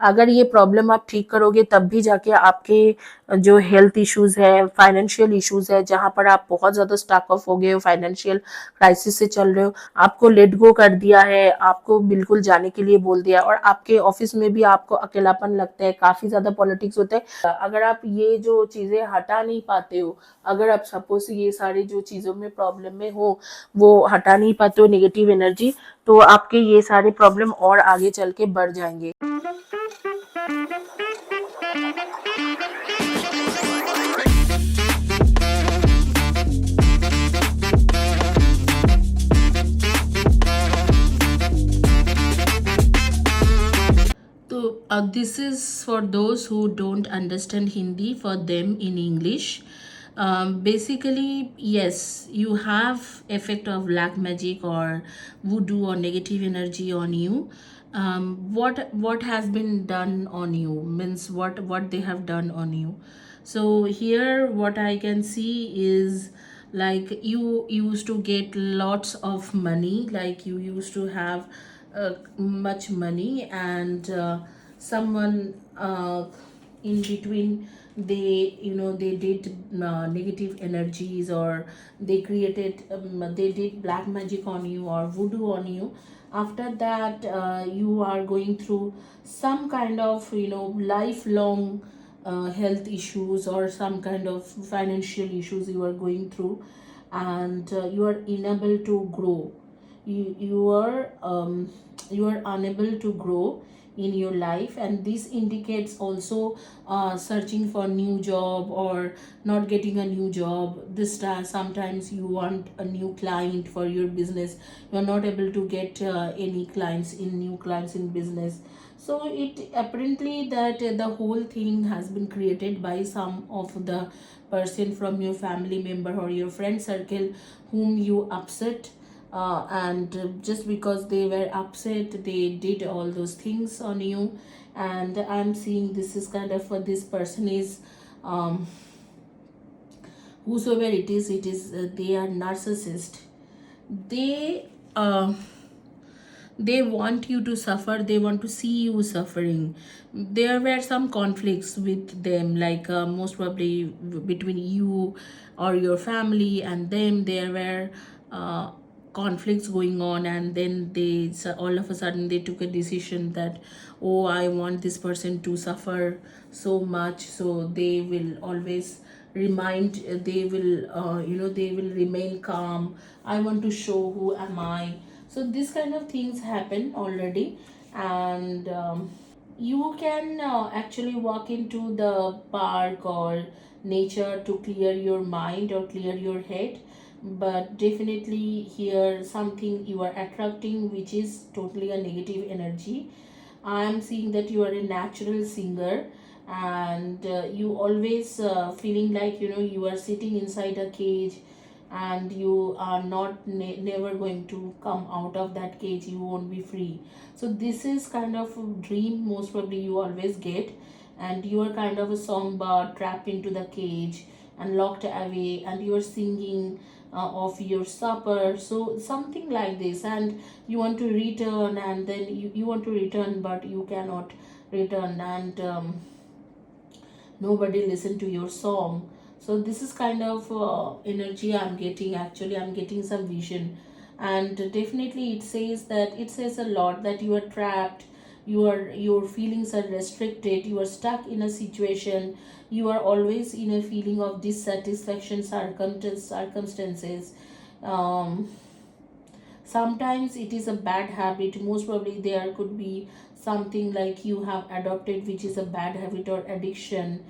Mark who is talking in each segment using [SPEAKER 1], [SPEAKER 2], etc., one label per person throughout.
[SPEAKER 1] अगर ये प्रॉब्लम आप ठीक करोगे तब भी जाके आपके जो हेल्थ इश्यूज है, फाइनेंशियल इश्यूज है, जहां पर आप बहुत ज्यादा स्टक ऑफ हो गए हो, फाइनेंशियल क्राइसिस से चल रहे हो, आपको लेट गो कर दिया है, आपको बिल्कुल जाने के लिए बोल दिया, और आपके ऑफिस में भी आपको अकेलापन लगता है, काफी ज्यादा पॉलिटिक्स होता है। अगर आप ये जो चीजें हटा नहीं पाते हो, अगर आप सपोज ये सारी जो चीजों में प्रॉब्लम में हो वो हटा नहीं पाते हो नेगेटिव एनर्जी, तो आपके ये सारे प्रॉब्लम और आगे चल के बढ़ जाएंगे। So this is for those who don't understand Hindi, for them in English. Basically, yes, you have effect of black magic or voodoo or negative energy on you. What has been done on you means what they have done on you. So here, what I can see is like you used to get lots of money, like you used to have much money, and someone in between, they did negative energies, or they did black magic on you or voodoo on you. After that, you are going through some kind of lifelong health issues, or some kind of financial issues you are going through, and you are unable to grow. You are unable to grow in your life, and this indicates also searching for new job or not getting a new job. This time sometimes you want a new client for your business, you are not able to get any new clients in business. So it apparently that the whole thing has been created by some of the person from your family member or your friend circle whom you upset, and just because they were upset, they did all those things on you. And I'm seeing this is kind of this person is um, whosoever it is, they are narcissist. They uh, they want you to suffer, they want to see you suffering. There were some conflicts with them, like most probably between you or your family and them. There were conflicts going on, and then all of a sudden they took a decision that, oh, I want this person to suffer so much, so they will always they will remain calm. I want to show who am I. So this kind of things happen already. And you can actually walk into the park or nature to clear your mind or clear your head, but definitely here something you are attracting which is totally a negative energy. I am seeing that you are a natural singer, and you always feeling like you are sitting inside a cage, and you are not never going to come out of that cage, you won't be free. So this is kind of a dream most probably you always get, and you are kind of a songbird trapped into the cage and locked away, and you are singing of your supper, so something like this. And you want to return, and then you want to return but you cannot return, and nobody listen to your song. So this is kind of energy I'm getting. Actually, I'm getting some vision, and definitely it says a lot that you are trapped, your feelings are restricted, you are stuck in a situation, you are always in a feeling of dissatisfaction, circumstances. um, Sometimes it is a bad habit, most probably there could be something like you have adopted which is a bad habit or addiction,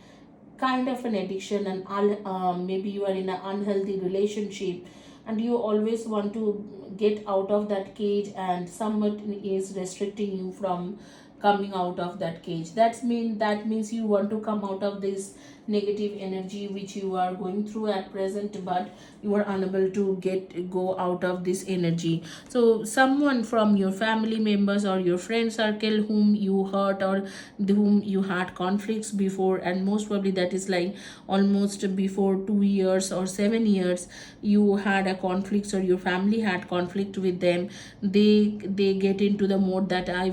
[SPEAKER 1] kind of an addiction, and maybe you are in an unhealthy relationship, and you always want to get out of that cage, and someone is restricting you from coming out of that cage. That means you want to come out of this negative energy which you are going through at present, but you are unable to go out of this energy. So someone from your family members or your friend circle whom you hurt, or whom you had conflicts before, and most probably that is like almost before 2 years or 7 years you had a conflict, or your family had conflict with them. They get into the mode that I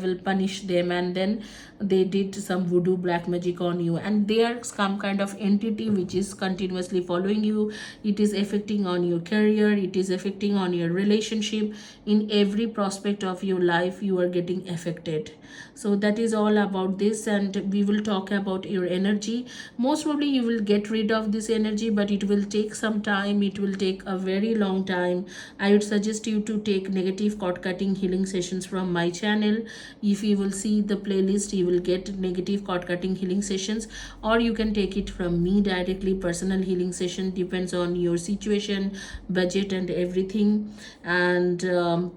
[SPEAKER 1] devil punish them, and then they did some voodoo black magic on you, and they are some kind of entity which is continuously following you. It is affecting on your career, it is affecting on your relationship. In every prospect of your life you are getting affected. So that is all about this, and we will talk about your energy. Most probably you will get rid of this energy, but it will take some time, it will take a very long time. I would suggest you to take negative cord cutting healing sessions from my channel. If you will see the playlist, you will get negative cord cutting healing sessions, or you can take it from me directly. Personal healing session depends on your situation, budget and everything. And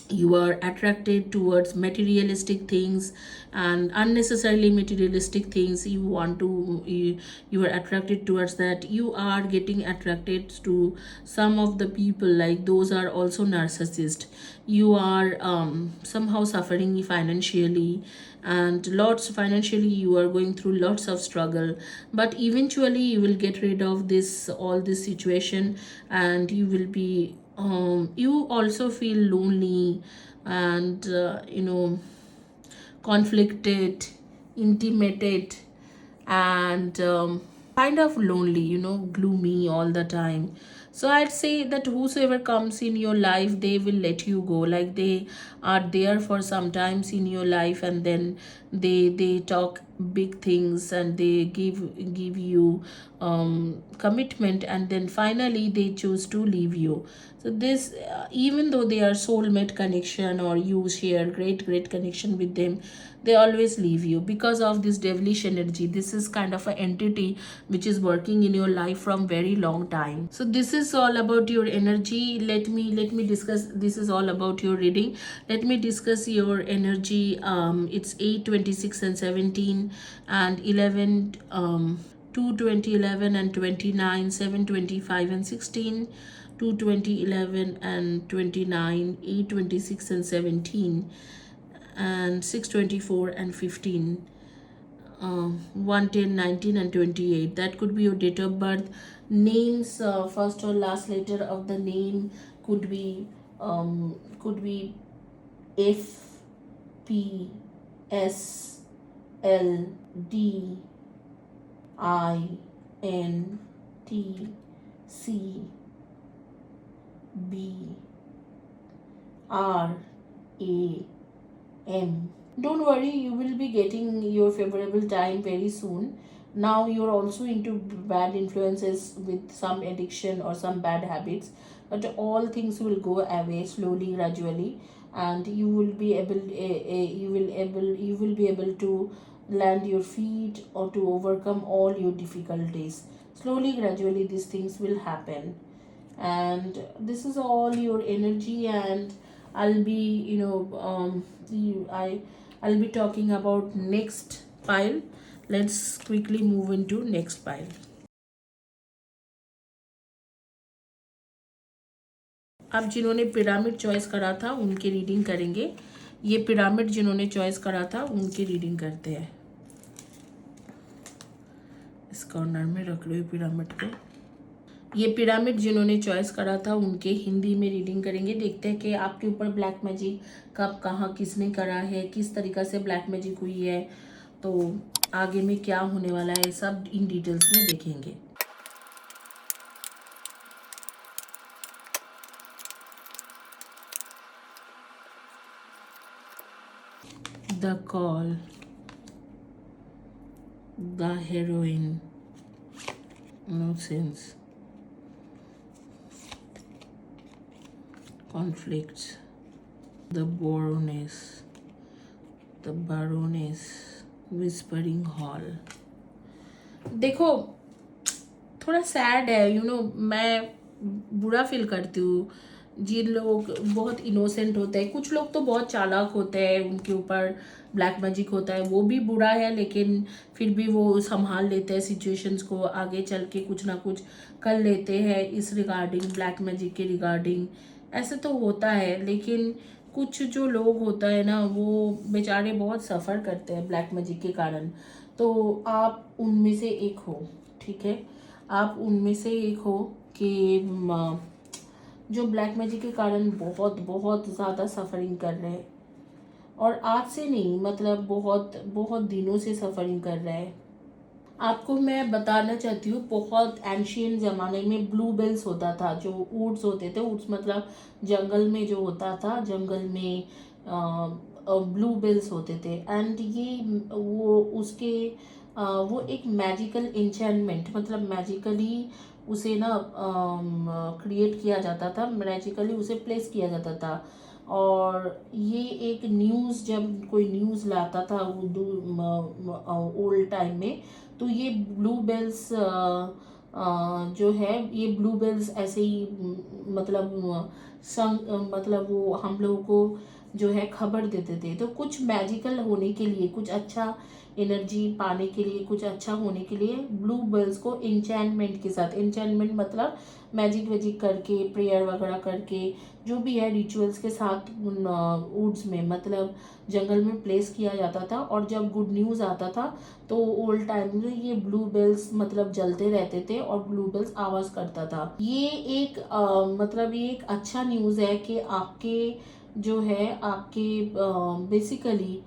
[SPEAKER 1] you are attracted towards materialistic things and unnecessarily materialistic things. You want to you are attracted towards that. You are getting attracted to some of the people, like those are also narcissists. You are somehow suffering financially, and lots financially you are going through lots of struggle, but eventually you will get rid of this all this situation, and you will be you also feel lonely and conflicted, intimidated, and kind of lonely, gloomy all the time. So I'd say that whosoever comes in your life, they will let you go. Like they are there for sometimes in your life, and then they talk big things, and they give you commitment, and then finally they choose to leave you. So this even though they are soulmate connection, or you share great connection with them, they always leave you because of this devilish energy. This is kind of an entity which is working in your life from very long time. So this is all about your energy. Let me discuss. This is all about your reading. Let me discuss your energy. It's 8, 26 and 17 and 11, 2, 20, 11 and 29, 7, 25 and 16, 2, 20, 11 and 29, 8, 26 and 17, and 6, 24 and 15, 1, 10, 19 and 28. That could be your date of birth. Names, first or last letter of the name could be F, P, S, L, D, I, N, T, C, B, R, A, M. Don't worry, you will be getting your favorable time very soon. Now you're also into bad influences with some addiction or some bad habits, but all things will go away slowly, gradually, and you will be able, you will be able to land your feet or to overcome all your difficulties. Slowly, gradually, these things will happen, and this is all your energy. And I'll be I'll be talking about next pile. Let's quickly move into next pile. अब जिन्होंने pyramid choice करा था उनकी reading करेंगे. ये pyramid जिन्होंने choice करा था उनकी रीडिंग करते हैं. इस कॉर्नर में रख लो पिरामिड को. ये पिरामिड जिन्होंने चॉइस करा था उनके हिंदी में रीडिंग करेंगे. देखते हैं कि आपके ऊपर ब्लैक मैजिक कब कहाँ किसने करा है, किस तरीक़ा से ब्लैक मैजिक हुई है, तो आगे में क्या होने वाला है, सब इन डिटेल्स में देखेंगे. The call, the heroine, no sense, conflicts, the baroness, whispering hall. देखो थोड़ा सैड है, मैं बुरा फील करती हूँ. जिन लोग बहुत इनोसेंट होते हैं, कुछ लोग तो बहुत चालाक होते हैं, उनके ऊपर ब्लैक मैजिक होता है, वो भी बुरा है, लेकिन फिर भी वो संभाल लेते हैं सिचुएशंस को, आगे चल के कुछ ना कुछ कर लेते हैं इस रिगार्डिंग, ब्लैक मैजिक के रिगार्डिंग. ऐसे तो होता है, लेकिन कुछ जो लोग होता है ना, वो बेचारे बहुत सफ़र करते हैं ब्लैक मैजिक के कारण. तो आप उनमें से एक हो, ठीक है. आप उनमें से एक हो कि जो ब्लैक मैजिक के कारण बहुत बहुत ज़्यादा सफरिंग कर रहे हैं. और आज से नहीं, मतलब बहुत बहुत दिनों से सफरिंग कर रहा है। आपको मैं बताना चाहती हूँ, बहुत एंशियंट ज़माने में ब्लू बेल्स होता था, जो ऊट्स होते थे। ऊट्स मतलब जंगल में जो होता था, जंगल में ब्लू बेल्स होते थे। एंड ये वो उसके वो एक मैजिकल इंचेंटमेंट, मतलब मैजिकली उसे ना क्रिएट किया जाता था, मैजिकली उसे प्लेस किया जाता था। और ये एक न्यूज़, जब कोई न्यूज़ लाता था ओल्ड टाइम में, तो ये ब्लू बेल्स जो है, ये ब्लू बेल्स ऐसे ही मतलब मतलब वो हम लोगों को जो है खबर देते थे। तो कुछ मैजिकल होने के लिए, कुछ अच्छा एनर्जी पाने के लिए, कुछ अच्छा होने के लिए ब्लू बेल्स को इंचैंटमेंट के साथ, इंचैंटमेंट मतलब मैजिक वैजिक करके, प्रेयर वगैरह करके, जो भी है रिचुअल्स के साथ वुड्स में, मतलब जंगल में प्लेस किया जाता था। और जब गुड न्यूज़ आता था तो ओल्ड टाइम में ये ब्लू बेल्स मतलब जलते रहते थे और ब्लू बेल्स आवाज़ करता था। ये एक मतलब ये एक अच्छा न्यूज़ है कि आपके जो है, आपके basically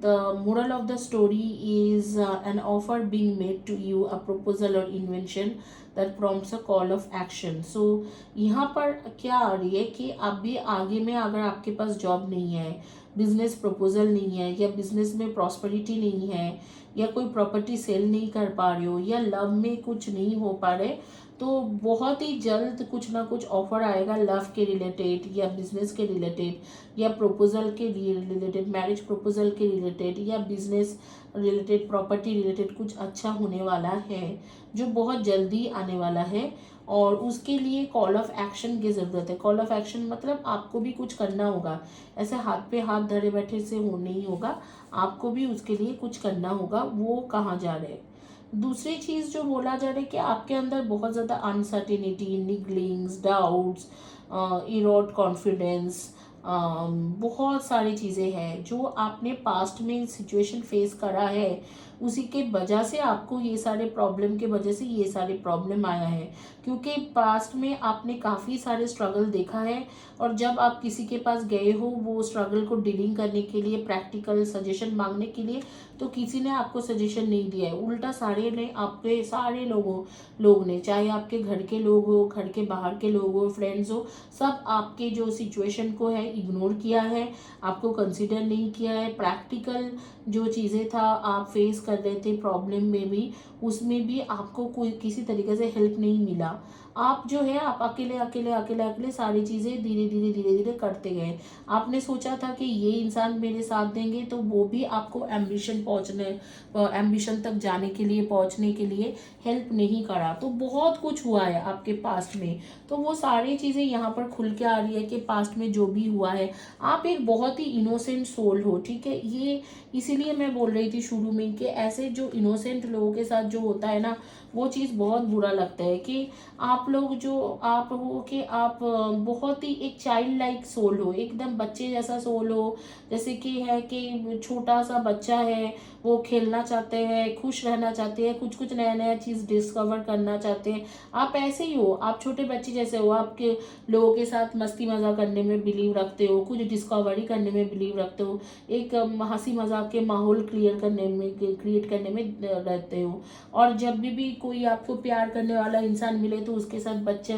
[SPEAKER 1] the moral of the story is an offer being made to you, a proposal or invention that prompts a call of action. So यहाँ पर क्या आ रही है कि अभी आगे में अगर आपके पास जॉब नहीं है, बिजनेस प्रपोजल नहीं है, या बिजनेस में प्रॉस्पेरिटी नहीं है, या कोई प्रॉपर्टी सेल नहीं कर पा रहे हो, या लव में कुछ नहीं हो पा रहे, तो बहुत ही जल्द कुछ ना कुछ ऑफर आएगा लव के रिलेटेड, या बिजनेस के रिलेटेड, या प्रपोजल के रिलेटेड, मैरिज प्रपोजल के रिलेटेड, या बिजनेस रिलेटेड, प्रॉपर्टी रिलेटेड कुछ अच्छा होने वाला है, जो बहुत जल्दी आने वाला है। और उसके लिए कॉल ऑफ एक्शन की ज़रूरत है। कॉल ऑफ एक्शन मतलब आपको भी कुछ करना होगा, ऐसे हाथ पे हाथ धरे बैठे से हो नहीं होगा, आपको भी उसके लिए कुछ करना होगा। वो कहाँ जा रहे हैं। दूसरी चीज़ जो बोला जा रहा है कि आपके अंदर बहुत ज़्यादा अनसर्टिनिटी, निगलिंग्स, डाउट्स, इरोड कॉन्फिडेंस, बहुत सारी चीज़ें हैं जो आपने पास्ट में सिचुएशन फेस करा है, उसी के वजह से आपको ये सारे प्रॉब्लम के वजह से ये सारे प्रॉब्लम आया है। क्योंकि पास्ट में आपने काफ़ी सारे स्ट्रगल देखा है, और जब आप किसी के पास गए हो वो स्ट्रगल को डीलिंग करने के लिए, प्रैक्टिकल सजेशन मांगने के लिए, तो किसी ने आपको सजेशन नहीं दिया है, उल्टा सारे ने, आपके सारे लोग ने, चाहे आपके घर के लोग हो, घर के बाहर के लोग हो, फ्रेंड्स हो, सब आपके जो सिचुएशन को है इग्नोर किया है, आपको कंसिडर नहीं किया है। प्रैक्टिकल जो चीज़ें था आप फेस कर रहे थे प्रॉब्लम में भी, उसमें भी आपको कोई किसी तरीके से हेल्प नहीं मिला। आप जो है, आप अकेले अकेले अकेले अकेले सारी चीज़ें धीरे धीरे धीरे धीरे करते गए। आपने सोचा था कि ये इंसान मेरे साथ देंगे, तो वो भी आपको एम्बिशन तक जाने के लिए, पहुंचने के लिए हेल्प नहीं करा। तो बहुत कुछ हुआ है आपके पास्ट में, तो वो सारी चीज़ें यहाँ पर खुल के आ रही है कि पास्ट में जो भी हुआ है, आप एक बहुत ही इनोसेंट सोल हो, ठीक है। ये इसीलिए मैं बोल रही थी शुरू में कि ऐसे जो इनोसेंट लोगों के साथ जो होता है ना, वो चीज़ बहुत बुरा लगता है कि आप लोग जो आप हो, कि आप बहुत ही एक चाइल्ड लाइक सोल हो, एकदम बच्चे जैसा सोल हो। जैसे कि है कि छोटा सा बच्चा है, वो खेलना चाहते हैं, खुश रहना चाहते हैं, कुछ कुछ नया नया चीज़ डिस्कवर करना चाहते हैं। आप ऐसे ही हो, आप छोटे बच्चे जैसे हो, आपके लोगों के साथ मस्ती मजाक करने में बिलीव रखते हो, कुछ डिस्कवरी करने में बिलीव रखते हो, एक हंसी मजाक के माहौल क्रिएट करने में रहते हो। और जब भी कोई आपको प्यार करने वाला इंसान मिले, तो उसके साथ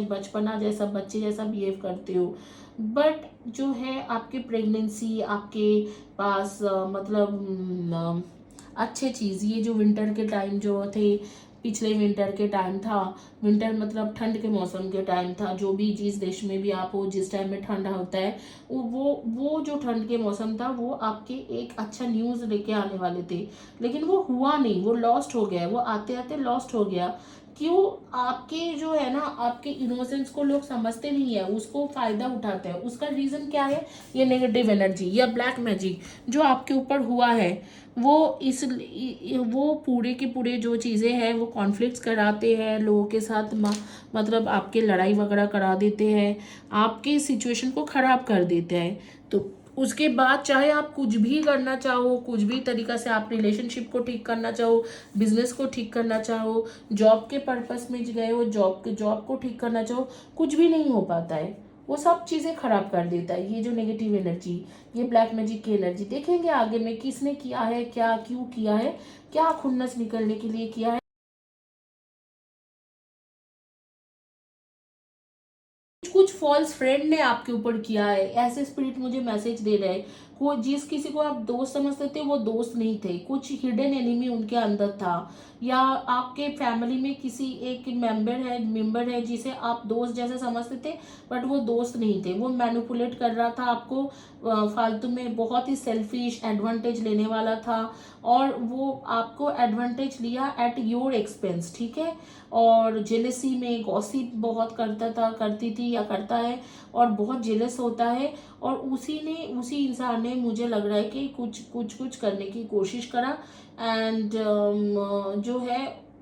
[SPEAKER 1] बचपना जैसा, बच्चे जैसा बिहेव करते हो। बट जो है आपके प्रेगनेंसी, आपके पास मतलब अच्छे चीज़, ये जो विंटर के टाइम जो थे, पिछले विंटर के टाइम था, विंटर मतलब ठंड के मौसम के टाइम था, जो भी जिस देश में भी आप हो, जिस टाइम में ठंड होता है, वो जो ठंड के मौसम था, वो आपके एक अच्छा न्यूज़ लेके आने वाले थे, लेकिन वो हुआ नहीं, वो लॉस्ट हो गया, वो आते आते लॉस्ट हो गया। क्यों? आपके जो है ना, आपके इनोसेंस को लोग समझते नहीं है, उसको फायदा उठाते हैं। उसका रीजन क्या है? ये नेगेटिव एनर्जी या ब्लैक मैजिक जो आपके ऊपर हुआ है, वो पूरे के पूरे जो चीज़ें हैं, वो कॉन्फ्लिक्ट्स कराते हैं लोगों के साथ, मतलब आपके लड़ाई वगैरह करा देते हैं, आपके सिचुएशन को ख़राब कर देते हैं। तो उसके बाद चाहे आप कुछ भी करना चाहो, कुछ भी तरीका से आप रिलेशनशिप को ठीक करना चाहो, बिजनेस को ठीक करना चाहो, जॉब के पर्पस में गए हो, जॉब को ठीक करना चाहो, कुछ भी नहीं हो पाता है। वो सब चीज़ें खराब कर देता है। ये जो नेगेटिव एनर्जी, ये ब्लैक मैजिक की एनर्जी, देखेंगे आगे में किसने किया है, क्या क्यों किया है, क्या खुन्नस निकलने के लिए किया है। कुछ फॉल्स फ्रेंड ने आपके ऊपर किया है, ऐसे स्पिरिट मुझे मैसेज दे रहे हैं। वो जिस किसी को आप दोस्त समझते थे वो दोस्त नहीं थे, कुछ हिडन एनिमी उनके अंदर था, या आपके फैमिली में किसी एक मेंबर है जिसे आप दोस्त जैसे समझते थे, बट वो दोस्त नहीं थे। वो मैनिपुलेट कर रहा था आपको, फालतू में, बहुत ही सेल्फिश एडवांटेज लेने वाला था, और वो आपको एडवांटेज लिया एट योर एक्सपेंस, ठीक है। और जेलसी में गॉसिप बहुत करता था, करती थी या करता है, और बहुत जेलस होता है। और उसी इंसान ने, मुझे लग रहा है कि कुछ करने की कोशिश करा, एंड जो है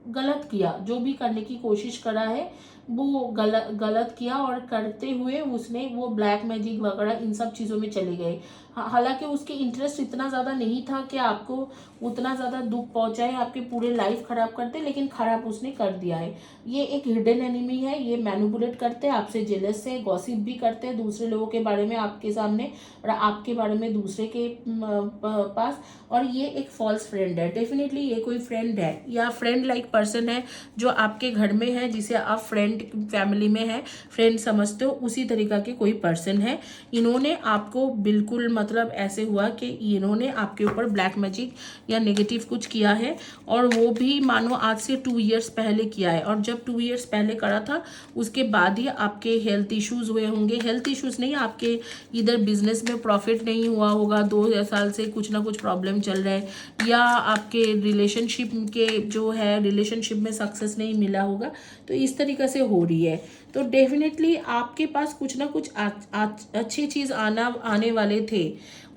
[SPEAKER 1] गलत किया। जो भी करने की कोशिश करा है वो गलत किया, और करते हुए उसने वो ब्लैक मैजिक वगैरह इन सब चीज़ों में चले गए। हालांकि उसके इंटरेस्ट इतना ज़्यादा नहीं था कि आपको उतना ज़्यादा दुख पहुंचाए, आपके पूरे लाइफ खराब करते, लेकिन खराब उसने कर दिया है। ये एक हिडन एनिमी है, ये मैनिपुलेट करते हैं आपसे, जेलस से गॉसिप भी करते हैं दूसरे लोगों के बारे में आपके सामने, और आपके बारे में दूसरे के पास। और ये एक फॉल्स फ्रेंड है, डेफिनेटली ये कोई फ्रेंड है या फ्रेंड लाइक पर्सन है जो आपके घर में है, जिसे आप फ्रेंड फैमिली में है, फ्रेंड समझते हो, उसी तरीका के कोई पर्सन है। इन्होंने आपको बिल्कुल, मतलब ऐसे हुआ कि इन्होंने आपके ऊपर ब्लैक मैजिक या नेगेटिव कुछ किया है, और वो भी मानो आज से 2 इयर्स पहले किया है। और जब 2 इयर्स पहले करा था उसके बाद ही आपके हेल्थ इश्यूज हुए होंगे, हेल्थ इश्यूज नहीं, आपके इधर बिजनेस में प्रॉफिट नहीं हुआ होगा, 2 साल से कुछ ना कुछ प्रॉब्लम चल रहा है, या आपके रिलेशनशिप के जो है रिलेशनशिप में सक्सेस नहीं मिला होगा, तो इस तरीके से हो रही है। तो डेफिनेटली आपके पास कुछ ना कुछ अच्छी चीज़ आने वाले थे,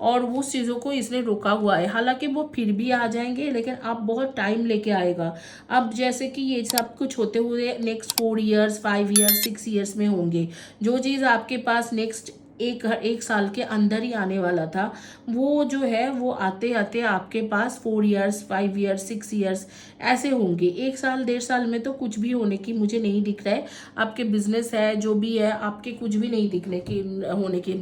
[SPEAKER 1] और उस चीज़ों को इसने रोका हुआ है। हालांकि वो फिर भी आ जाएंगे, लेकिन आप बहुत टाइम लेके आएगा। अब जैसे कि ये सब कुछ होते हुए नेक्स्ट 4 इयर्स, 5 इयर्स, 6 इयर्स में होंगे। जो चीज़ आपके पास नेक्स्ट एक साल के अंदर ही आने वाला था, वो जो है वो आते आते आपके पास 4 इयर्स, 5 इयर्स, 6 इयर्स ऐसे होंगे। 1 साल 1.5 साल में तो कुछ भी होने की मुझे नहीं दिख रहा है। आपके बिजनेस है जो भी है, आपके कुछ भी नहीं दिखने की होने की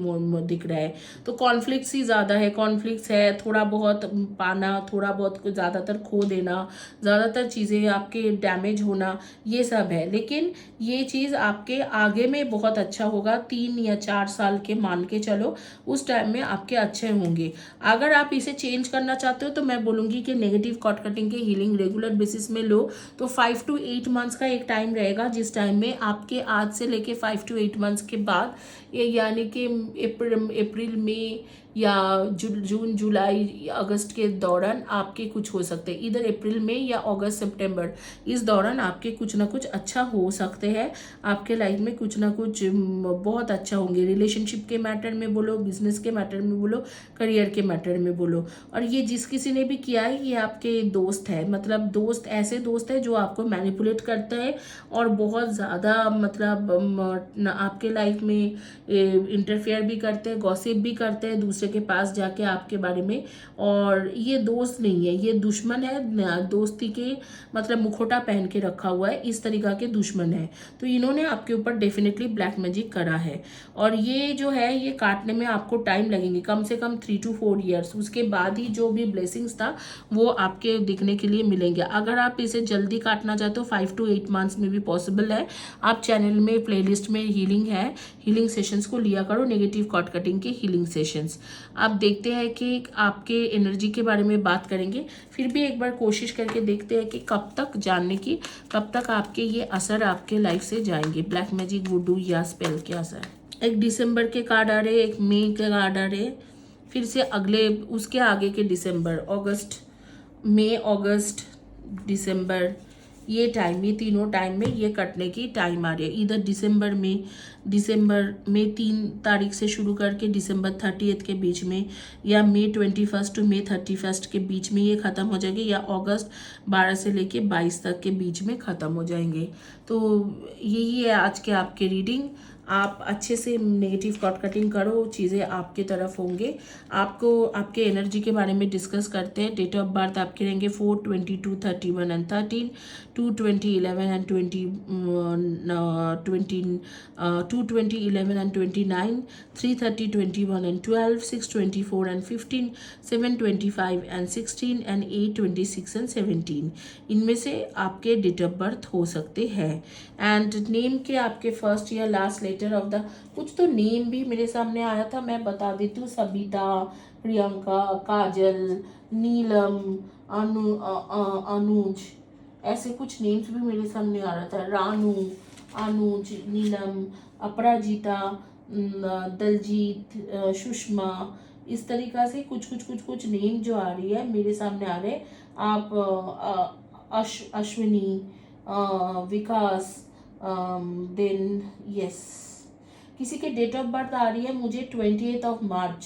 [SPEAKER 1] दिख रहा है। तो कॉन्फ्लिक्ट्स ही ज़्यादा है, कॉन्फ्लिक्ट्स है, थोड़ा बहुत पाना, थोड़ा बहुत, ज़्यादातर खो देना, ज़्यादातर चीज़ें आपके डैमेज होना, ये सब है। लेकिन ये चीज़ आपके आगे में बहुत अच्छा होगा, 3 या 4 साल के मान के चलो, उस टाइम में आपके अच्छे होंगे। अगर आप इसे चेंज करना चाहते हो तो मैं बोलूँगी कि नेगेटिव कॉर्ड कटिंग के हीलिंग रेगुलर बेसिस में लो, तो 5 to 8 मंथ्स का एक टाइम रहेगा, जिस टाइम में आपके आज से लेके 5 to 8 मंथ्स के बाद, ये यानी कि अप्रैल में या जून जुलाई अगस्त के दौरान आपके कुछ हो सकते हैं, इधर अप्रैल में या अगस्त सितंबर, इस दौरान आपके कुछ ना कुछ अच्छा हो सकते हैं। आपके लाइफ में कुछ ना कुछ बहुत अच्छा होंगे, रिलेशनशिप के मैटर में बोलो, बिजनेस के मैटर में बोलो, करियर के मैटर में बोलो। और ये जिस किसी ने भी किया है ये आपके दोस्त है, मतलब दोस्त, ऐसे दोस्त है जो आपको मैनिपुलेट करता है, और बहुत ज़्यादा, मतलब आपके लाइफ में इंटरफेयर भी करते हैं, गॉसिप भी करते हैं दूसरे के पास जाके आपके बारे में। और ये दोस्त नहीं है, ये दुश्मन है, दोस्ती के मतलब मुखोटा पहन के रखा हुआ है, इस तरीका के दुश्मन है। तो इन्होंने आपके ऊपर डेफिनेटली ब्लैक मैजिक करा है, और ये जो है ये काटने में आपको टाइम लगेंगे, कम से कम 3 to 4 इयर्स। उसके बाद ही जो भी ब्लेसिंग्स था वो आपके दिखने के लिए मिलेंगे। अगर आप इसे जल्दी काटना चाहते हो 5 to 8 मंथ्स में भी पॉसिबल है। आप चैनल में प्लेलिस्ट में हीलिंग है, हीलिंग सेशंस को लिया करो, नेगेटिव कॉर्ड कटिंग के हीलिंग सेशंस। आप देखते हैं कि आपके एनर्जी के बारे में बात करेंगे, फिर भी एक बार कोशिश करके देखते हैं कि कब तक जानने की, कब तक आपके ये असर आपके लाइफ से जाएंगे, ब्लैक मैजिक, वुडू या स्पेल के असर। एक दिसंबर के कार्ड आ रहे, एक मई के कार्ड आ रहे, फिर से अगले उसके आगे के दिसंबर, अगस्त, मई, अगस्त, दिसंबर, ये टाइम, ये तीनों टाइम में ये कटने की टाइम आ रही है। इधर दिसंबर में 3 तारीख से शुरू करके दिसंबर 30 के बीच में, या मई 21 to मई 31 के बीच में ये ख़त्म हो जाएंगे, या अगस्त 12 से लेके 22 तक के बीच में ख़त्म हो जाएंगे। तो यही है आज के आपके रीडिंग। आप अच्छे से नेगेटिव कॉर्ड कटिंग करो, चीज़ें आपके तरफ होंगे। आपको आपके एनर्जी के बारे में डिस्कस करते हैं। डेट ऑफ बर्थ आपके रहेंगे 4/22/31 and 13, 2/20/11 and 2/20/11 and 29, 3/30/21 and 12, 6/24 and 15, 7/25 and 16 and 8/26 and 17। इनमें से आपके डेट ऑफ बर्थ हो सकते हैं। एंड नेम के आपके फर्स्ट या लास्ट लेटर ऑफ द, कुछ तो नेम भी मेरे सामने आया था, मैं बता देती हूँ। सबिता, प्रियंका, काजल, नीलम, अनुज, ऐसे कुछ नेम्स भी मेरे सामने आ रहा था। रानू, अनुज, नीलम, अपराजिता, दलजीत, सुषमा, इस तरीका से कुछ नेम जो आ रही है मेरे सामने आ रहे। आप अश्विनी, विकास, देन यस, किसी के डेट ऑफ बर्थ आ रही है मुझे 28 मार्च,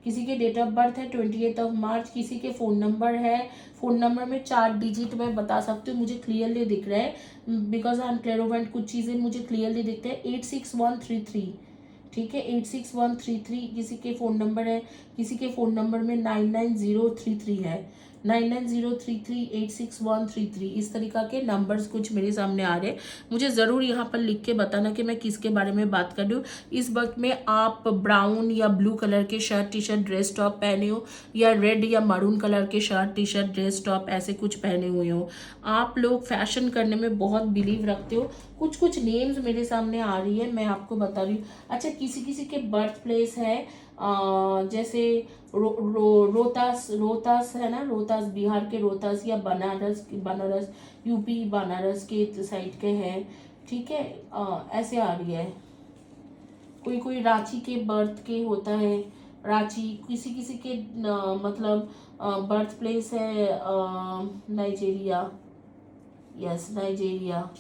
[SPEAKER 1] किसी के डेट ऑफ बर्थ है 28 मार्च, किसी के फ़ोन नंबर है, फ़ोन नंबर में 4 डिजिट मैं बता सकती हूँ, मुझे क्लियरली दिख रहा है बिकॉज आई एम क्लेरोवेंट, कुछ चीज़ें मुझे क्लियरली दिखते हैं। 86133, ठीक है, 86133 किसी के फ़ोन नंबर है, किसी के फ़ोन नंबर में 99033 है, 99033 इस तरीका के नंबर्स कुछ मेरे सामने आ रहे हैं। मुझे ज़रूर यहाँ पर लिख के बताना कि मैं किसके बारे में बात कर रही हूँ। इस वक्त में आप ब्राउन या ब्लू कलर के shirt T shirt dress top पहने हो, या रेड या मरून कलर के shirt T shirt dress top ऐसे कुछ पहने हुए हो। आप लोग फैशन करने में बहुत बिलीव रखते हो। कुछ नेम्स मेरे सामने आ रही है, मैं आपको बता रही हूँ। अच्छा, किसी किसी के बर्थ प्लेस है, जैसे रोहतास, रोहतास है ना, रोहतास बिहार के रोहतास, या बनारस, बनारस यूपी बनारस के साइड के हैं, ठीक है। ऐसे आ रही है। कोई कोई रांची के बर्थ के होता है, रांची, किसी किसी के मतलब बर्थ प्लेस है नाइजेरिया, यस नाइजेरिया,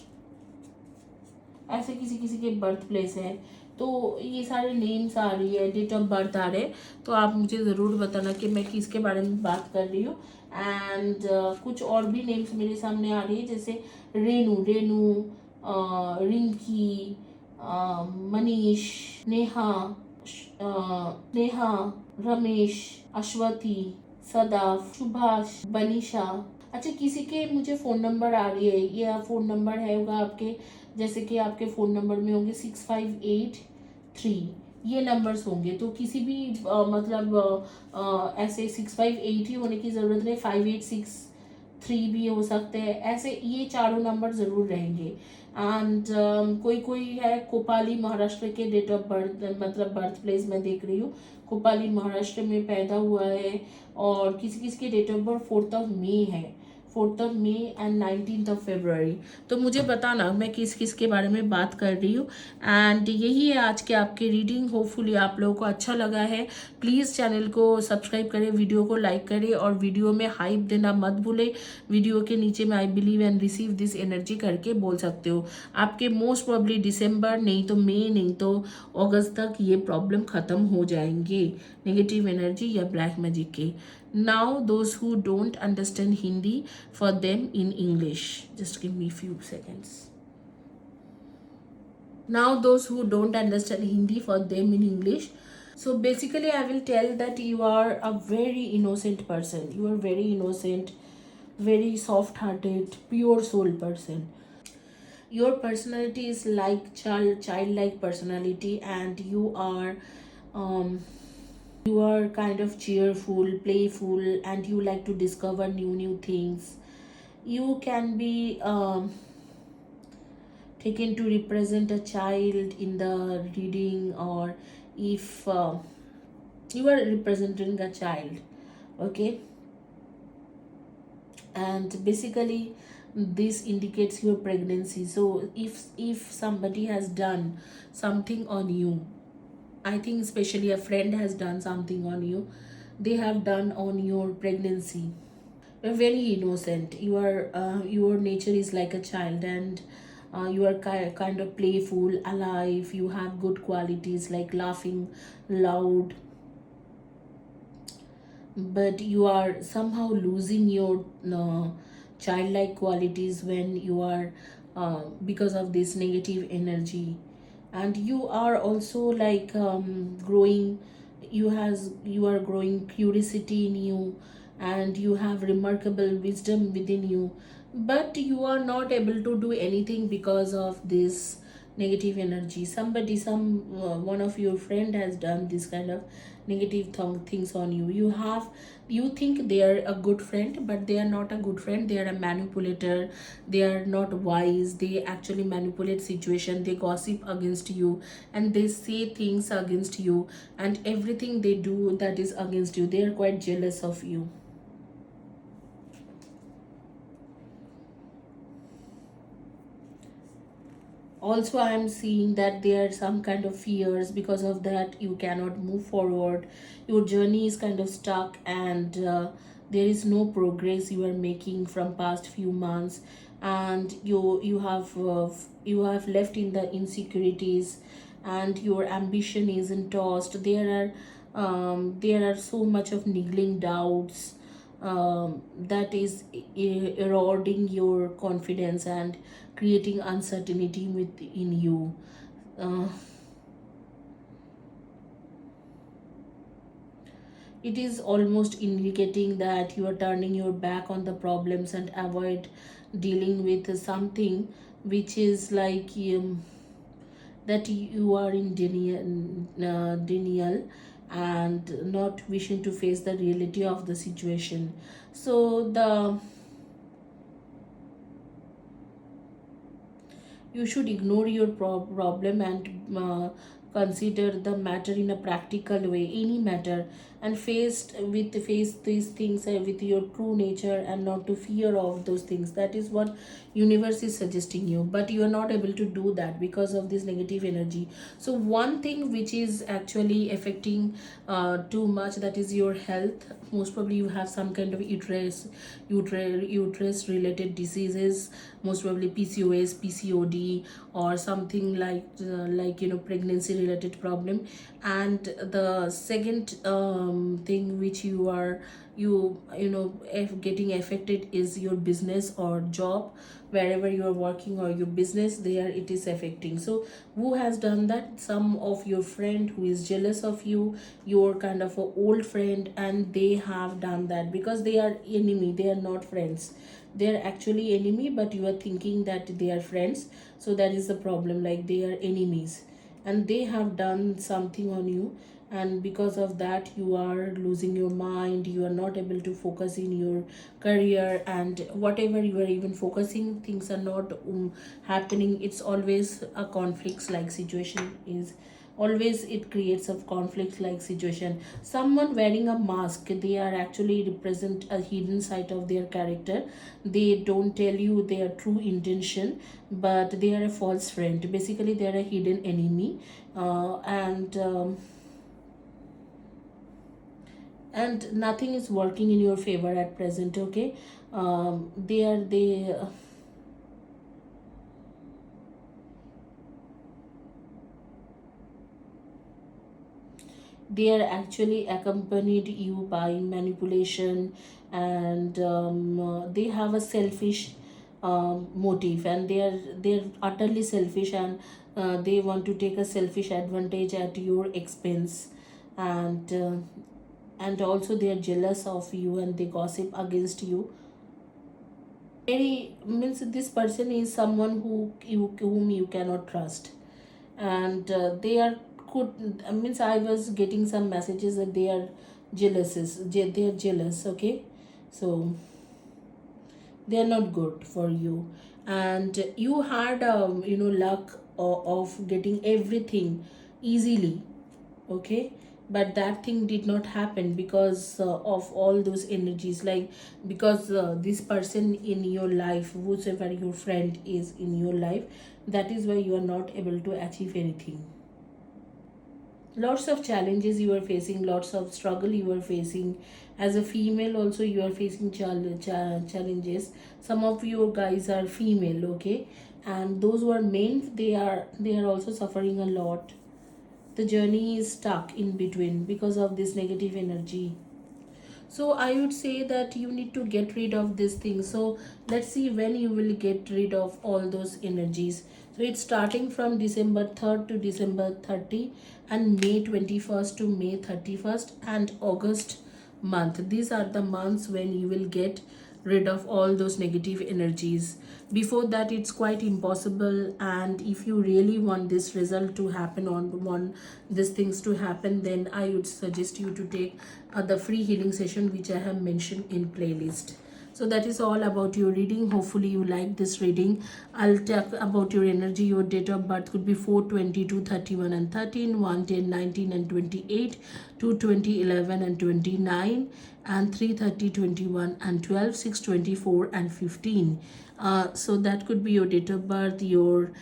[SPEAKER 1] ऐसे किसी किसी के बर्थ प्लेस है। तो ये सारे नेम्स आ रही है, डेट ऑफ बर्थ आ रहे हैं, तो आप मुझे ज़रूर बताना कि मैं किसके बारे में बात कर रही हूँ। एंड कुछ और भी नेम्स मेरे सामने आ रही है, जैसे रेनू, रिंकी, मनीष, नेहा, नेहा, रमेश, अश्वती, सदाफ, सुभाष, बनीशा। अच्छा, किसी के मुझे फ़ोन नंबर आ रही है, ये फ़ोन नंबर है होगा आपके, जैसे कि आपके फ़ोन नंबर में होंगे 6583, ये नंबर्स होंगे। तो किसी भी मतलब ऐसे 658 ही होने की ज़रूरत नहीं, 5863 भी हो सकते हैं, ऐसे ये चारों नंबर ज़रूर रहेंगे। एंड कोई कोई है कोपाली, महाराष्ट्र के डेट ऑफ बर्थ, मतलब बर्थ प्लेस मैं देख रही हूँ, कोपाली महाराष्ट्र में पैदा हुआ है। और किसी किसी के डेट ऑफ बर्थ 4 मई है, 4 मई एंड 19 फरवरी। तो मुझे बताना मैं किस किस के बारे में बात कर रही हूँ। एंड यही है आज के आपके रीडिंग। होपफुली आप लोगों को अच्छा लगा है। प्लीज़ चैनल को सब्सक्राइब करें, वीडियो को लाइक करें, और वीडियो में हाइप देना मत भूलें। वीडियो के नीचे में I believe and receive this energy करके बोल सकते हो। आपके मोस्ट प्रॉब्ली दिसंबर, नहीं तो मई, नहीं तो अगस्त तक ये प्रॉब्लम ख़त्म हो जाएंगे, नेगेटिव एनर्जी या ब्लैक मैजिक के। Now, those who don't understand Hindi, for them in English. Just give me few seconds. Now, those who don't understand Hindi, for them in English. So basically, I will tell that you are a very innocent person. You are very innocent, very soft-hearted, pure soul person. Your personality is like childlike personality, and um, you are kind of cheerful, playful, and you like to discover new things. You can be taken to represent a child in the reading, or if you are representing a child, okay. And basically this indicates your pregnancy. So if somebody has done something on you, I think especially a friend has done something on you, they have done on your pregnancy. You're very innocent. Your nature is like a child, and you are kind of playful, alive. You have good qualities like laughing loud, but you are somehow losing your childlike qualities when you are because of this negative energy. and you are also like growing. You are growing curiosity in you, and you have remarkable wisdom within you, but you are not able to do anything because of this negative energy. Somebody, one of your friend has done this kind of negative things on you. You think they are a good friend, but they are not a good friend. They are a manipulator. They are not wise. They actually manipulate situation. They gossip against you, and they say things against you, and everything they do that is against you. They are quite jealous of you. Also, I am seeing that there are some kind of fears. Because of that, you cannot move forward. Your journey is kind of stuck, and there is no progress you are making from past few months, and you have left in the insecurities, and your ambition isn't tossed. There are so much of niggling doubts that is eroding your confidence and creating uncertainty within you. Uh, it is almost indicating that you are turning your back on the problems and avoid dealing with something which is like that you are in denial and not wishing to face the reality of the situation. So the you should ignore your problem and consider the matter in a practical way, any matter, and face these things with your true nature, and not to fear of those things. That is what universe is suggesting you, but you are not able to do that because of this negative energy. So one thing which is actually affecting too much, that is your health. Most probably you have some kind of uterus related diseases, most probably PCOS, PCOD, or something like pregnancy related problem. And the second thing which if getting affected is your business or job. Wherever you are working or your business, there it is affecting. So who has done that? Some of your friend who is jealous of you, your kind of a old friend, and they have done that because they are enemy, they are not friends. They're actually enemy, but you are thinking that they are friends. So that is the problem, like they are enemies, and they have done something on you. And because of that, you are losing your mind. You are not able to focus in your career, and whatever you are even focusing, things are not happening. It's always a conflicts like situation is always, it creates a conflict like situation. Someone wearing a mask, they are actually represent a hidden side of their character. They don't tell you their true intention, but they are a false friend. Basically they are a hidden enemy. And nothing is working in your favor at present. Okay. They are actually accompanied you by manipulation, and they have a selfish motive, and they're utterly selfish, and they want to take a selfish advantage at your expense. And uh, and also they are jealous of you, and they gossip against you. Very means this person is someone whom you cannot trust. And they are could means I was getting some messages that they are jealous. Okay. So they are not good for you, and you had luck of getting everything easily. Okay. But that thing did not happen because of all those energies, like because this person in your life, whosoever your friend is in your life, that is why you are not able to achieve anything. Lots of challenges you are facing, lots of struggle you are facing. As a female also, you are facing challenges. Some of you guys are female. Okay. And those who are men, they are also suffering a lot. The journey is stuck in between because of this negative energy. So I would say that you need to get rid of this thing. So let's see when you will get rid of all those energies. So it's starting from December 3rd to December 30, and May 21st to May 31st, and August month. These are the months when you will get rid of all those negative energies. Before that, it's quite impossible, and if you really want this result to happen, on want these things to happen, then I would suggest you to take the free healing session which I have mentioned in playlist. So that is all about your reading. Hopefully you like this reading. I'll talk about your energy. Your date of birth could be 4/22, 31 and 13, 1/10, 19 and 28, 2/20, 11 and 29, and 3/30, 21 and 12, 6/24 and 15. So that could be your date of birth. Your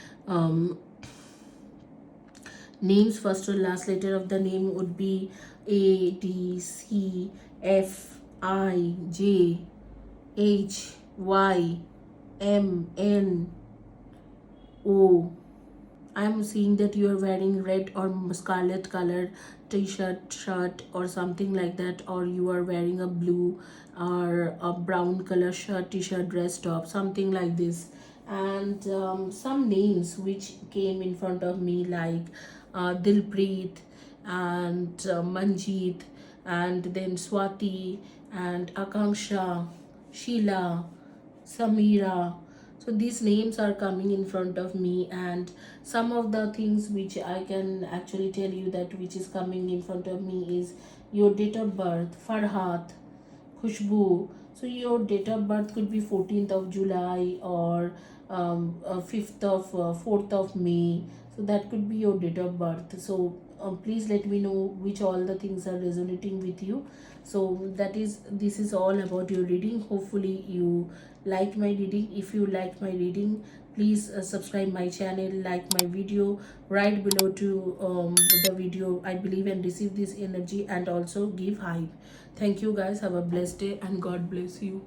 [SPEAKER 1] names, first or last letter of the name would be A, D, C, F, I, J, H, Y, M, N, O. I'm seeing that you are wearing red or scarlet colored t-shirt, shirt or something like that, or you are wearing a blue or a brown color shirt, t-shirt, dress, top, something like this. And some names which came in front of me, like Dilpreet and Manjeet, and then Swati and Akanksha, Sheila, Samira. So these names are coming in front of me, and some of the things which I can actually tell you that which is coming in front of me is your date of birth, Farhat, Khushbu. So your date of birth could be 14th of July or 5th of 4th of May. So that could be your date of birth. So please let me know which all the things are resonating with you. So this is all about your reading. Hopefully you liked my reading. If you liked my reading, please subscribe my channel, like my video, right below to the video I believe and receive this energy, and also give hype. Thank you guys. Have a blessed day and God bless you.